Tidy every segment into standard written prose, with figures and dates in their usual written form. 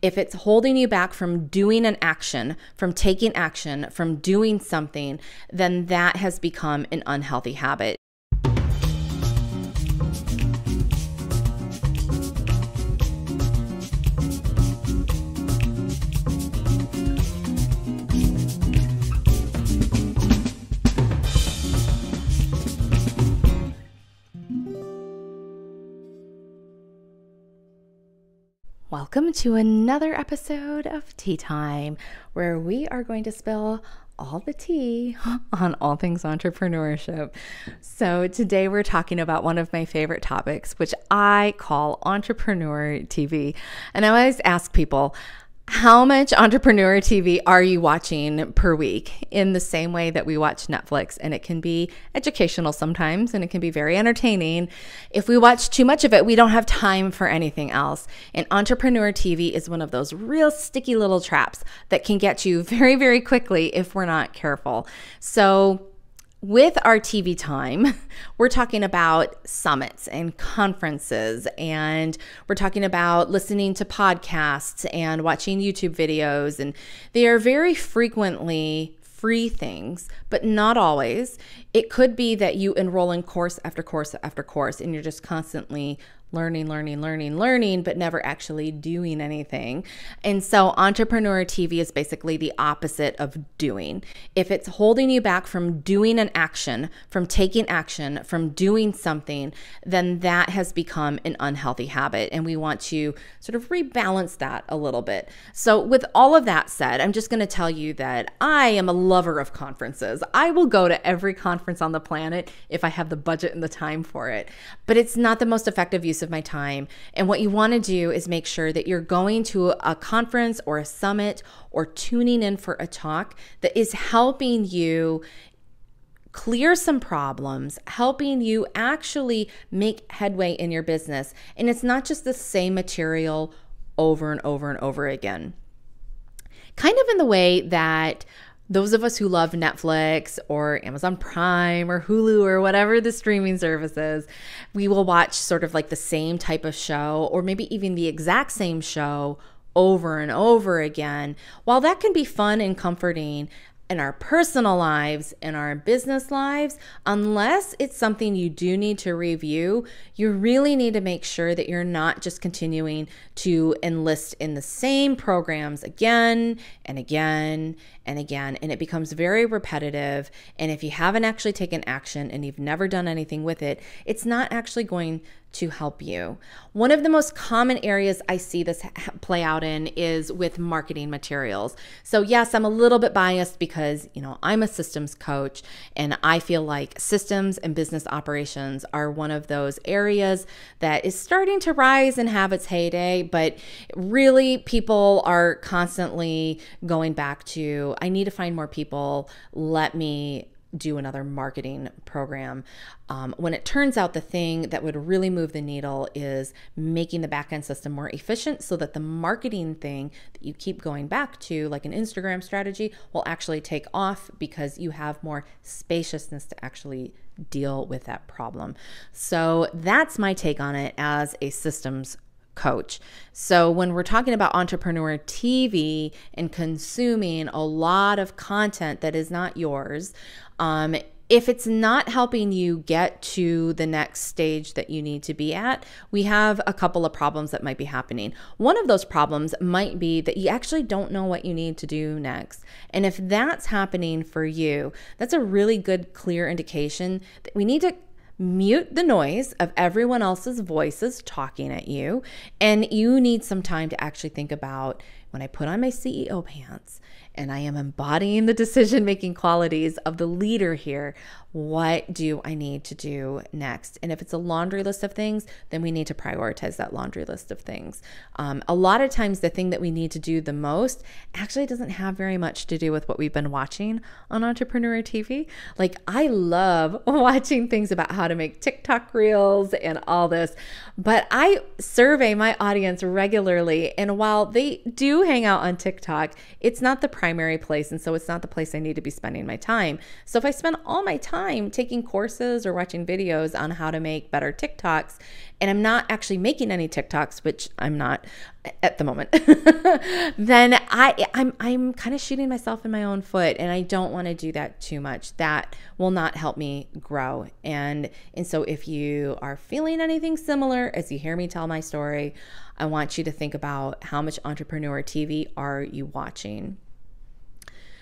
If it's holding you back from doing an action, from taking action, from doing something, then that has become an unhealthy habit. Welcome to another episode of Tea Time, where we are going to spill all the tea on all things entrepreneurship. So today we're talking about one of my favorite topics, which I call Entrepreneur TV. And I always ask people, how much entrepreneur TV are you watching per week? In the same way that we watch Netflix, and it can be educational sometimes, and it can be very entertaining. If we watch too much of it, we don't have time for anything else. And entrepreneur TV is one of those real sticky little traps that can get you very, very quickly if we're not careful. So with our TV time, we're talking about summits and conferences, and we're talking about listening to podcasts and watching YouTube videos, and they are very frequently free things, but not always. It could be that you enroll in course after course after course, and you're just constantly learning, but never actually doing anything. And so Entrepreneur TV is basically the opposite of doing. If it's holding you back from doing an action, from taking action, from doing something, then that has become an unhealthy habit. And we want to sort of rebalance that a little bit. So with all of that said, I'm just going to tell you that I am a lover of conferences. I will go to every conference on the planet if I have the budget and the time for it. But it's not the most effective use of my time. And what you want to do is make sure that you're going to a conference or a summit or tuning in for a talk that is helping you clear some problems, helping you actually make headway in your business. And it's not just the same material over and over and over again. Kind of in the way that those of us who love Netflix or Amazon Prime or Hulu or whatever the streaming service is, we will watch sort of like the same type of show, or maybe even the exact same show over and over again. While that can be fun and comforting in our personal lives, in our business lives, unless it's something you do need to review, you really need to make sure that you're not just continuing to enlist in the same programs again and again and again, and it becomes very repetitive. And if you haven't actually taken action and you've never done anything with it, it's not actually going to help you. One of the most common areas I see this play out in is with marketing materials. So yes, I'm a little bit biased because, I'm a systems coach, and I feel like systems and business operations are one of those areas that is starting to rise and have its heyday, but really people are constantly going back to, I need to find more people, let me do another marketing program. When it turns out the thing that would really move the needle is making the backend system more efficient so that the marketing thing that you keep going back to, like an Instagram strategy, will actually take off because you have more spaciousness to actually deal with that problem. So that's my take on it as a systems coach. So when we're talking about Entrepreneur TV and consuming a lot of content that is not yours, if it's not helping you get to the next stage that you need to be at, we have a couple of problems that might be happening. One of those problems might be that you actually don't know what you need to do next. And if that's happening for you, that's a really good, clear indication that we need to mute the noise of everyone else's voices talking at you. And you need some time to actually think about, when I put on my CEO pants and I am embodying the decision-making qualities of the leader here, what do I need to do next? And if it's a laundry list of things, then we need to prioritize that laundry list of things. A lot of times the thing that we need to do the most actually doesn't have very much to do with what we've been watching on Entrepreneur TV. Like, I love watching things about how to make TikTok reels and all this, but I survey my audience regularly. And while they do hang out on TikTok, it's not the primary place. And so it's not the place I need to be spending my time. So if I spend all my time taking courses or watching videos on how to make better TikToks, and I'm not actually making any TikToks, which I'm not, at the moment, then I'm kind of shooting myself in my own foot, and I don't want to do that too much. That will not help me grow. And so if you are feeling anything similar as you hear me tell my story, I want you to think about how much entrepreneur TV are you watching.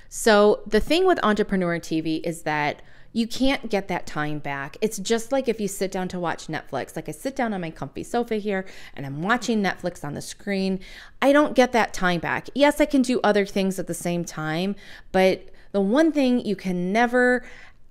So the thing with entrepreneur TV is that you can't get that time back. It's just like if you sit down to watch Netflix. Like I sit down on my comfy sofa here and I'm watching Netflix on the screen. I don't get that time back. Yes, I can do other things at the same time, but the one thing you can never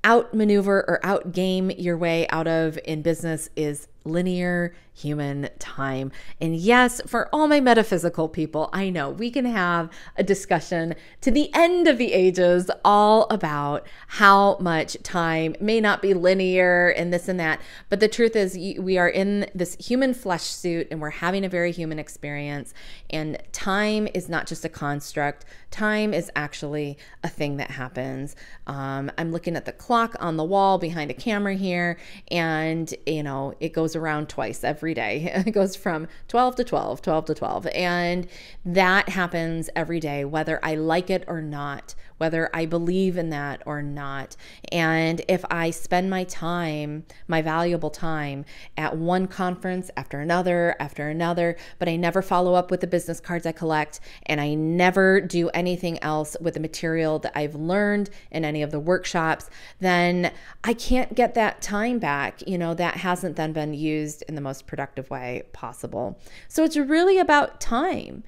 outmaneuver or outgame your way out of in business is linear human time. And yes, for all my metaphysical people, I know we can have a discussion to the end of the ages all about how much time may not be linear and this and that. But the truth is we are in this human flesh suit and we're having a very human experience. And time is not just a construct. Time is actually a thing that happens. I'm looking at the clock on the wall behind a camera here, and it goes around twice every day. It goes from 12 to 12, 12 to 12. And that happens every day, whether I like it or not, whether I believe in that or not. And if I spend my time, my valuable time, at one conference after another, but I never follow up with the business cards I collect, and I never do anything else with the material that I've learned in any of the workshops, then I can't get that time back. That hasn't then been used in the most productive way possible. So it's really about time,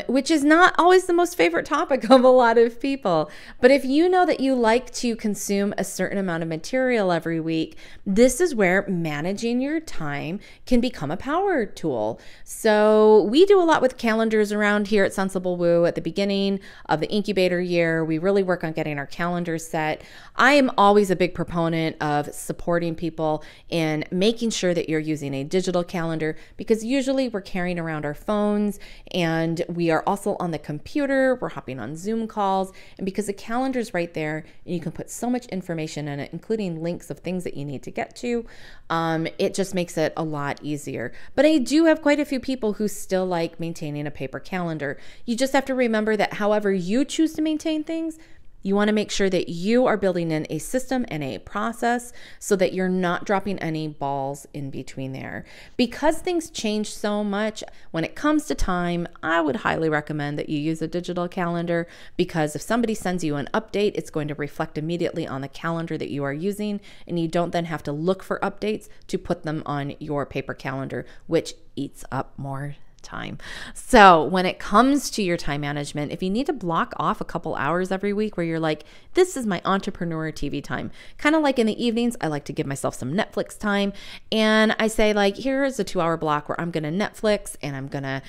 which is not always the most favorite topic of a lot of people. But if you know that you like to consume a certain amount of material every week, this is where managing your time can become a power tool. So we do a lot with calendars around here at Sensible Woo. At the beginning of the incubator year, we really work on getting our calendars set. I am always a big proponent of supporting people in making sure that you're using a digital calendar, because usually we're carrying around our phones and we are also on the computer, we're hopping on Zoom calls. And because the calendar is right there and you can put so much information in it, including links of things that you need to get to, it just makes it a lot easier. But I do have quite a few people who still like maintaining a paper calendar. You just have to remember that however you choose to maintain things, you want to make sure that you are building in a system and a process so that you're not dropping any balls in between there. Because things change so much when it comes to time, I would highly recommend that you use a digital calendar, because if somebody sends you an update, it's going to reflect immediately on the calendar that you are using, and you don't then have to look for updates to put them on your paper calendar, which eats up more time. So when it comes to your time management, if you need to block off a couple hours every week where you're like, this is my entrepreneur TV time, kind of like in the evenings, I like to give myself some Netflix time. And I say, like, here's a 2-hour block where I'm going to Netflix and I'm going to,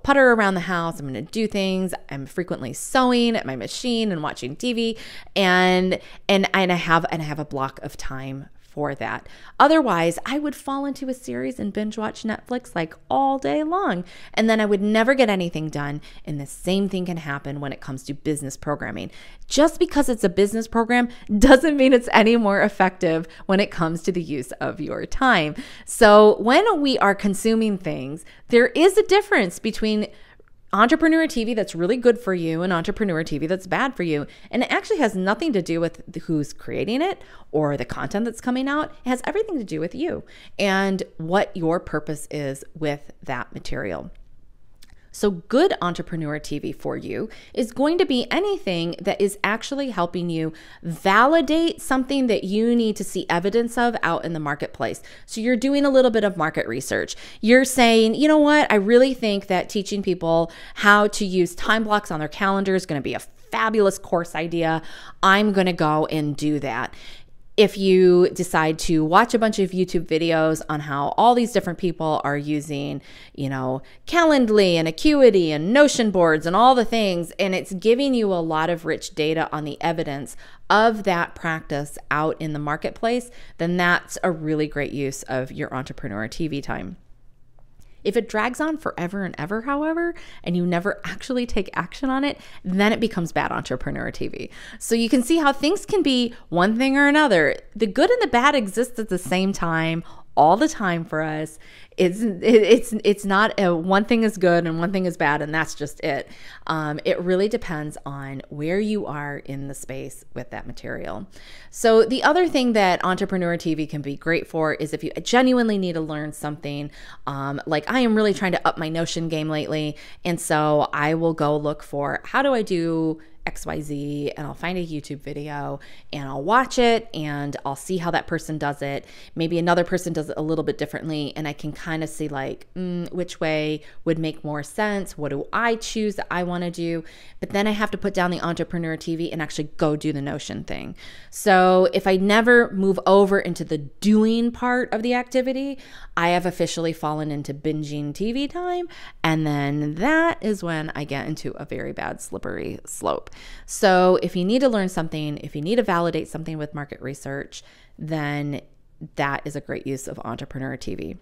putter around the house. I'm going to do things. I'm frequently sewing at my machine and watching TV. And I have a block of time for that. Otherwise, I would fall into a series and binge watch Netflix like all day long, and then I would never get anything done. And the same thing can happen when it comes to business programming. Just because it's a business program doesn't mean it's any more effective when it comes to the use of your time. So when we are consuming things, there is a difference between entrepreneur TV that's really good for you and entrepreneur TV that's bad for you. And it actually has nothing to do with who's creating it or the content that's coming out. It has everything to do with you and what your purpose is with that material. So good entrepreneur TV for you is going to be anything that is actually helping you validate something that you need to see evidence of out in the marketplace. So you're doing a little bit of market research. You're saying, you know what, I really think that teaching people how to use time blocks on their calendar is going to be a fabulous course idea. I'm going to go and do that. If you decide to watch a bunch of YouTube videos on how all these different people are using, Calendly and Acuity and Notion boards and all the things, and it's giving you a lot of rich data on the evidence of that practice out in the marketplace, then that's a really great use of your entrepreneur TV time. If it drags on forever and ever, however, and you never actually take action on it, then it becomes bad entrepreneur TV. So you can see how things can be one thing or another. The good and the bad exist at the same time all the time for us. It's not one thing is good and one thing is bad and that's just it. It really depends on where you are in the space with that material. So the other thing that Entrepreneur TV can be great for is if you genuinely need to learn something, like I am really trying to up my Notion game lately, and so I will go look for how do I do XYZ, and I'll find a YouTube video and I'll watch it and I'll see how that person does it. Maybe another person does it a little bit differently, and I can kind of see like which way would make more sense. What do I choose that I want to do? But then I have to put down the Entrepreneur TV and actually go do the Notion thing. So if I never move over into the doing part of the activity, I have officially fallen into binging TV time, and then that is when I get into a very bad slippery slope. So if you need to learn something, if you need to validate something with market research, then that is a great use of Entrepreneur TV.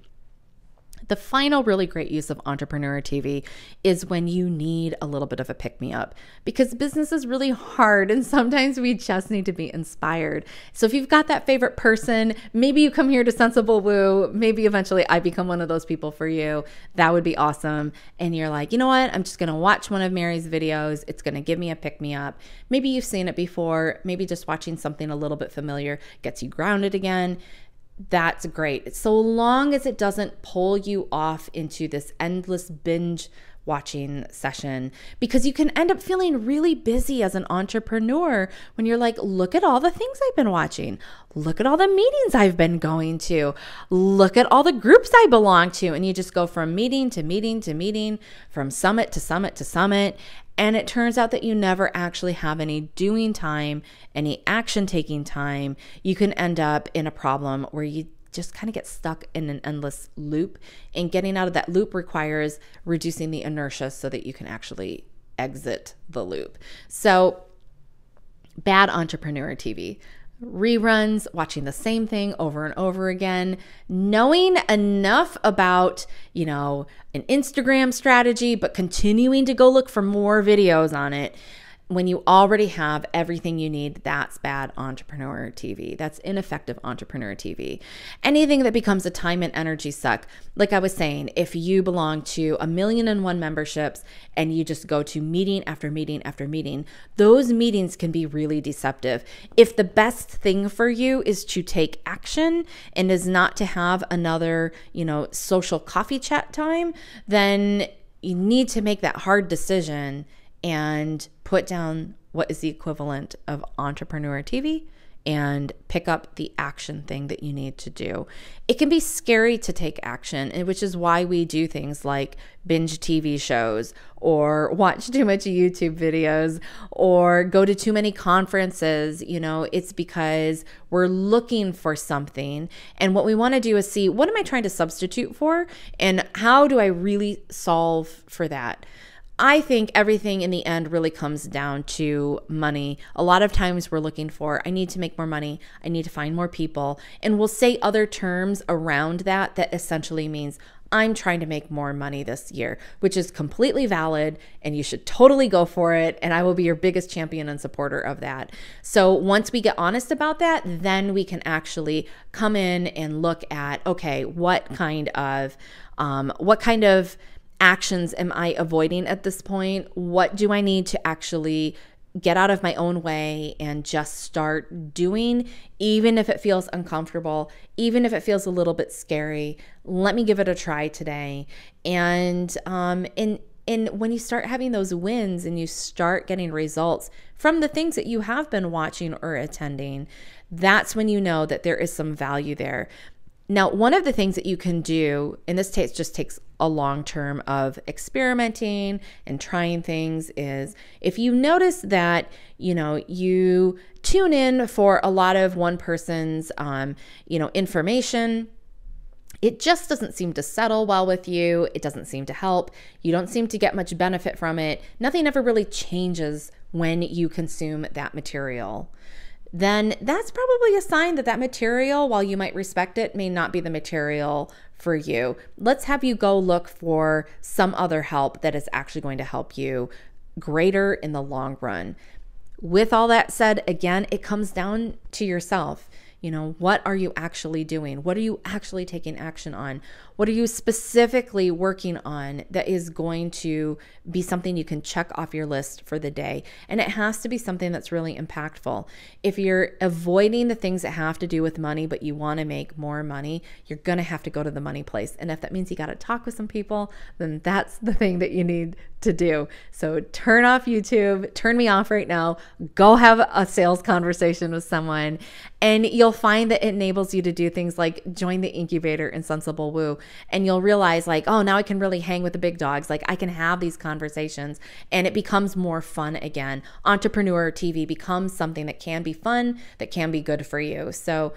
The final really great use of Entrepreneur TV is when you need a little bit of a pick-me-up, because business is really hard and sometimes we just need to be inspired. So if you've got that favorite person, maybe you come here to Sensible Woo, maybe eventually I become one of those people for you. That would be awesome. And you're like, you know what? I'm just going to watch one of Mary's videos. It's going to give me a pick-me-up. Maybe you've seen it before. Maybe just watching something a little bit familiar gets you grounded again. That's great. So long as it doesn't pull you off into this endless binge watching session, because you can end up feeling really busy as an entrepreneur when you're like, look at all the things I've been watching. Look at all the meetings I've been going to. Look at all the groups I belong to. And you just go from meeting to meeting to meeting, from summit to summit to summit. And it turns out that you never actually have any doing time, any action taking time. You can end up in a problem where you just kind of get stuck in an endless loop. And getting out of that loop requires reducing the inertia so that you can actually exit the loop. So bad Entrepreneur TV. Reruns, watching the same thing over and over again, knowing enough about, an Instagram strategy, but continuing to go look for more videos on it. When you already have everything you need, that's bad Entrepreneur TV. That's ineffective Entrepreneur TV. Anything that becomes a time and energy suck, like I was saying, if you belong to 1,000,001 memberships and you just go to meeting after meeting after meeting, those meetings can be really deceptive. If the best thing for you is to take action and is not to have another, social coffee chat time, then you need to make that hard decision and put down what is the equivalent of Entrepreneur TV and pick up the action thing that you need to do. It can be scary to take action, which is why we do things like binge TV shows or watch too much YouTube videos or go to too many conferences. It's because we're looking for something. And what we want to do is see, what am I trying to substitute for? And how do I really solve for that? I think everything in the end really comes down to money. A lot of times we're looking for, I need to make more money. I need to find more people. And we'll say other terms around that essentially means I'm trying to make more money this year, which is completely valid and you should totally go for it. And I will be your biggest champion and supporter of that. So once we get honest about that, then we can actually come in and look at, okay, what kind of actions am I avoiding at this point? What do I need to actually get out of my own way and just start doing, even if it feels uncomfortable, even if it feels a little bit scary? Let me give it a try today. And when you start having those wins and you start getting results from the things that you have been watching or attending, that's when you know that there is some value there. Now, one of the things that you can do, and this just takes a long term of experimenting and trying things, is if you notice that, you tune in for a lot of one person's, information, it just doesn't seem to settle well with you. It doesn't seem to help. You don't seem to get much benefit from it. Nothing ever really changes when you consume that material. Then that's probably a sign that material, while you might respect it, may not be the material for you. Let's have you go look for some other help that is actually going to help you greater in the long run. With all that said, again, it comes down to yourself. What are you actually doing? What are you actually taking action on? What are you specifically working on that is going to be something you can check off your list for the day? And it has to be something that's really impactful. If you're avoiding the things that have to do with money, but you want to make more money, you're going to have to go to the money place. And if that means you got to talk with some people, then that's the thing that you need to do. So turn off YouTube, turn me off right now, go have a sales conversation with someone, and you'll find that it enables you to do things like join the incubator in Sensible Woo. And you'll realize like, oh, now I can really hang with the big dogs. Like I can have these conversations and it becomes more fun again. Entrepreneur TV becomes something that can be fun, that can be good for you. So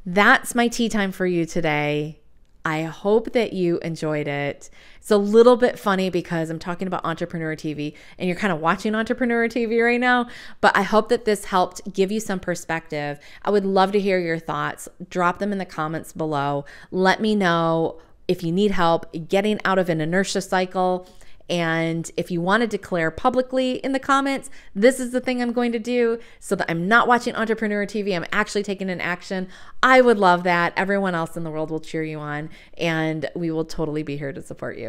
that's my tea time for you today. I hope that you enjoyed it. It's a little bit funny because I'm talking about Entrepreneur TV and you're kind of watching Entrepreneur TV right now, but I hope that this helped give you some perspective. I would love to hear your thoughts. Drop them in the comments below. Let me know if you need help getting out of an inertia cycle. And if you want to declare publicly in the comments, this is the thing I'm going to do so that I'm not watching Entrepreneur TV, I'm actually taking an action. I would love that. Everyone else in the world will cheer you on, and we will totally be here to support you.